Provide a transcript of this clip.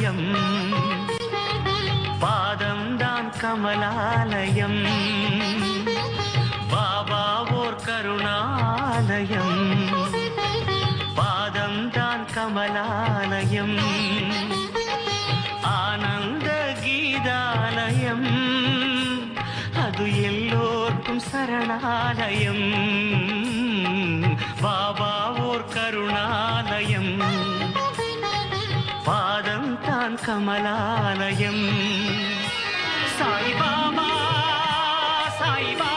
கமலாலயம் பாதம்தான் கமலாலயம் பாபா ஓர் கருணாலயம் பாதம்தான் கமலாலயம் ஆனந்த கீதாலயம் அது எல்லோர்க்கும் சரணாலயம் பாபா ஓர் கருணாலயம் பாதம் தான் கமலாலயம் சாய் பாபா சாய் பாபா